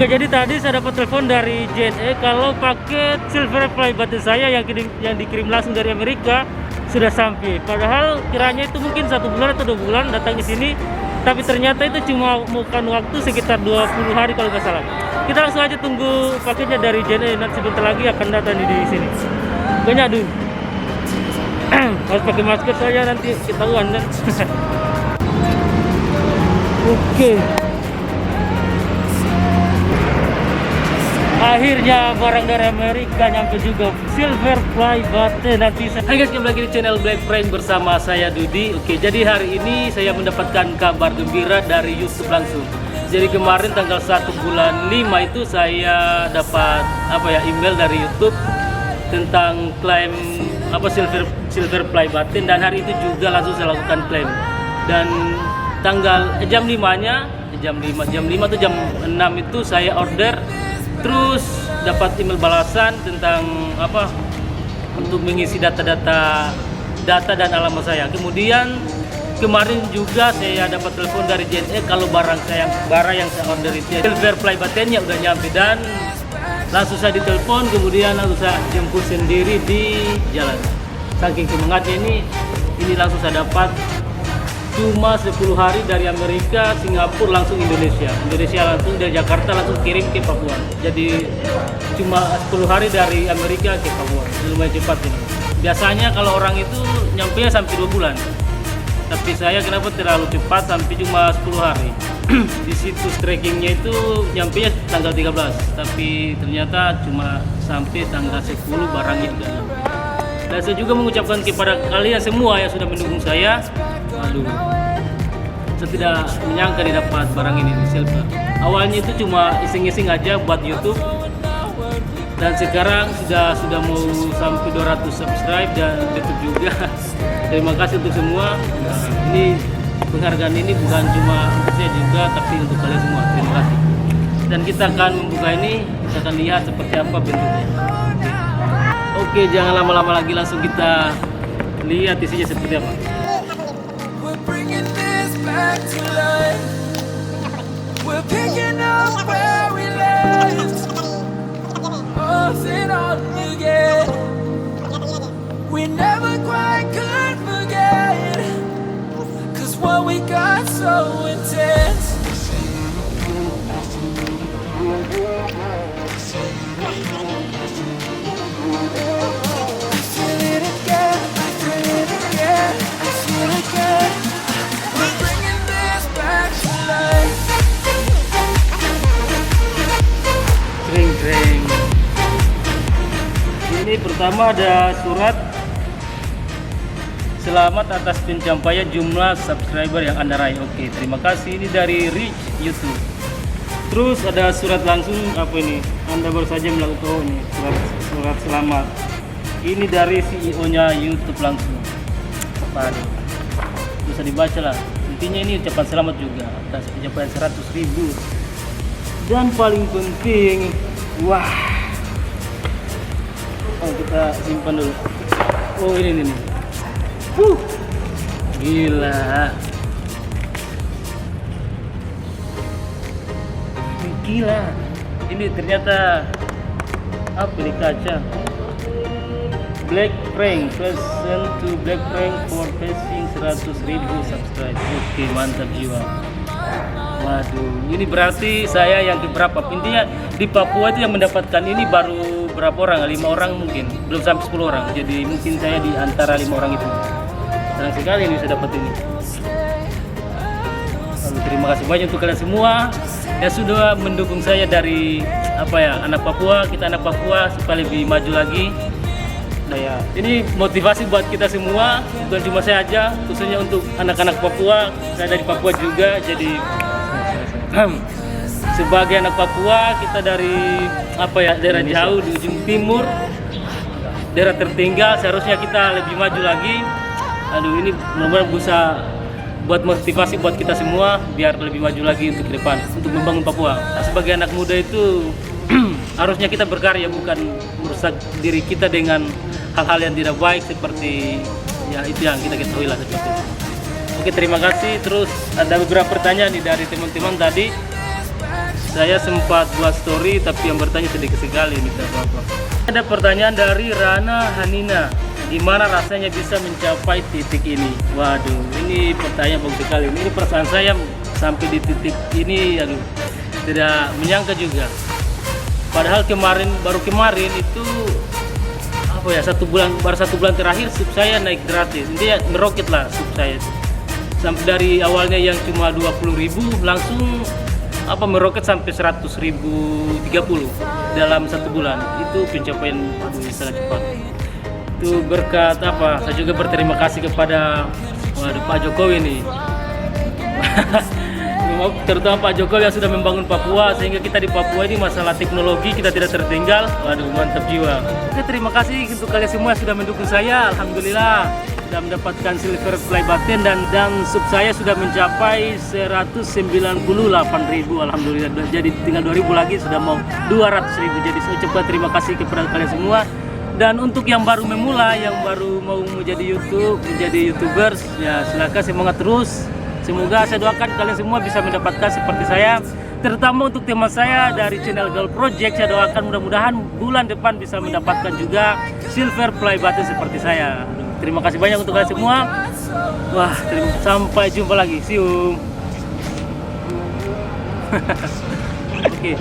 Oke, jadi tadi saya dapat telepon dari JNE kalau paket Silver Play Button saya yang dikirim langsung dari Amerika sudah sampai. Padahal kiranya itu mungkin 1 bulan atau 2 bulan datang ke sini, tapi ternyata itu cuma memakan waktu sekitar 20 hari kalau nggak salah. Kita langsung aja tunggu paketnya dari JNE, nanti sebentar lagi akan datang di sini. Banyak dulu. Harus pakai masker saya nanti ketahuan kan. Oke. Akhirnya barang dari Amerika nyampe juga, Silver Play Button. Nanti hai guys, kembali lagi di channel Black Prank bersama saya Dudi. Oke, jadi hari ini saya mendapatkan kabar gembira dari YouTube langsung. Jadi kemarin tanggal 1 bulan 5 itu saya dapat email dari YouTube tentang klaim Silver Play Button, dan hari itu juga langsung saya lakukan klaim. Dan tanggal jam 5-nya jam 5 atau jam 6 itu saya order. Terus dapat email balasan tentang untuk mengisi data dan alamat saya. Kemudian kemarin juga saya dapat telepon dari JNE kalau barang yang saya order itu Silver Play Button-nya udah nyampe, dan langsung saya ditelepon, kemudian langsung saya jemput sendiri di jalan. Saking semangatnya ini langsung saya dapat. Cuma 10 hari dari Amerika, Singapura langsung Indonesia langsung dari Jakarta langsung kirim ke Papua. Jadi cuma 10 hari dari Amerika ke Papua, lumayan cepat ini. Biasanya kalau orang itu nyampe sampai 2 bulan, tapi saya kenapa terlalu cepat sampai cuma 10 hari. Di situs trackingnya itu nyampe tanggal 13, tapi ternyata cuma sampai tanggal 10 barangnya udah nyampe. Dan saya juga mengucapkan kepada kalian semua yang sudah mendukung saya. Aduh, saya tidak menyangka didapat barang ini di Silver. Awalnya itu cuma iseng-iseng aja buat YouTube, dan sekarang sudah mau sampai 200 subscribe dan YouTube juga. Terima kasih untuk semua. Ini penghargaan ini bukan cuma untuk saya juga, tapi untuk kalian semua. Terima kasih. Dan kita akan membuka ini, kita akan lihat seperti apa bentuknya. Oke, jangan lama-lama lagi, langsung kita lihat isinya seperti apa. Back to life. We're picking up where we left off and on again. We never quite could forget, 'cause what we got so intense. I feel it again, I feel it again, I feel it again. Kering. Ini pertama ada surat selamat atas pencapaian jumlah subscriber yang Anda raih. Oke, terima kasih. Ini dari Rich YouTube. Terus ada surat langsung ini? Anda baru saja melakukan ini surat selamat. Ini dari CEO-nya YouTube langsung. Bisa dibaca lah. Intinya ini ucapan selamat juga atas pencapaian 100.000. Dan paling penting, wah, kita simpan dulu. Oh, ini. Gila. Ini ternyata apa nih, kaca. Black Prank, present to Black Prank for passing 100.000 subscribe. Oke, mantap jiwa. Waduh, ini berarti saya yang keberapa? Intinya di Papua itu yang mendapatkan ini baru berapa orang? 5 orang mungkin, belum sampai 10 orang. Jadi mungkin saya di antara 5 orang itu. Senang sekali ini bisa dapat ini. Lalu, terima kasih banyak untuk kalian semua yang sudah mendukung saya dari anak Papua. Kita anak Papua supaya lebih maju lagi. Nah ya, ini motivasi buat kita semua, bukan cuma saya aja, khususnya untuk anak-anak Papua. Saya dari Papua juga, jadi sebagai anak Papua, kita dari daerah jauh di ujung timur, daerah tertinggal, seharusnya kita lebih maju lagi. Aduh, ini benar-benar bisa buat motivasi buat kita semua biar lebih maju lagi untuk ke depan, untuk membangun Papua. Nah, sebagai anak muda itu harusnya kita berkarya, bukan merusak diri kita dengan hal-hal yang tidak baik seperti ya itu yang kita ketahui lah seperti itu. Oke, terima kasih. Terus ada beberapa pertanyaan nih dari teman-teman tadi. Saya sempat buat story tapi yang bertanya sedikit sekali nih apa. Ada pertanyaan dari Rana Hanina. Gimana rasanya bisa mencapai titik ini? Waduh, ini pertanyaan bagus sekali. Ini perasaan saya sampai di titik ini, aduh, tidak menyangka juga. Padahal baru kemarin itu apa ya, baru satu bulan terakhir sub saya naik gratis. Intinya meroket lah sub saya. Sampai dari awalnya yang cuma 20.000 langsung meroket sampai 100.030 dalam satu bulan. Itu pencapaian sangat cepat. Itu berkat saya juga berterima kasih kepada Pak Jokowi nih. Terutama Pak Jokowi yang sudah membangun Papua sehingga kita di Papua ini masalah teknologi kita tidak tertinggal. Waduh, mantap jiwa. Oke, terima kasih untuk kalian semua yang sudah mendukung saya. Alhamdulillah sudah mendapatkan silver play button dan sub saya sudah mencapai 198.000. Alhamdulillah, jadi tinggal 2.000 lagi sudah mau 200.000. Jadi saya ucapkan terima kasih kepada kalian semua. Dan untuk yang baru memulai, yang baru mau menjadi YouTubers, ya silakan semangat terus. Semoga saya doakan kalian semua bisa mendapatkan seperti saya. Terutama untuk teman saya dari channel Girl Project, saya doakan mudah-mudahan bulan depan bisa mendapatkan juga silver play button seperti saya. Terima kasih banyak untuk kalian semua. Wah, sampai jumpa lagi. See you. Oke.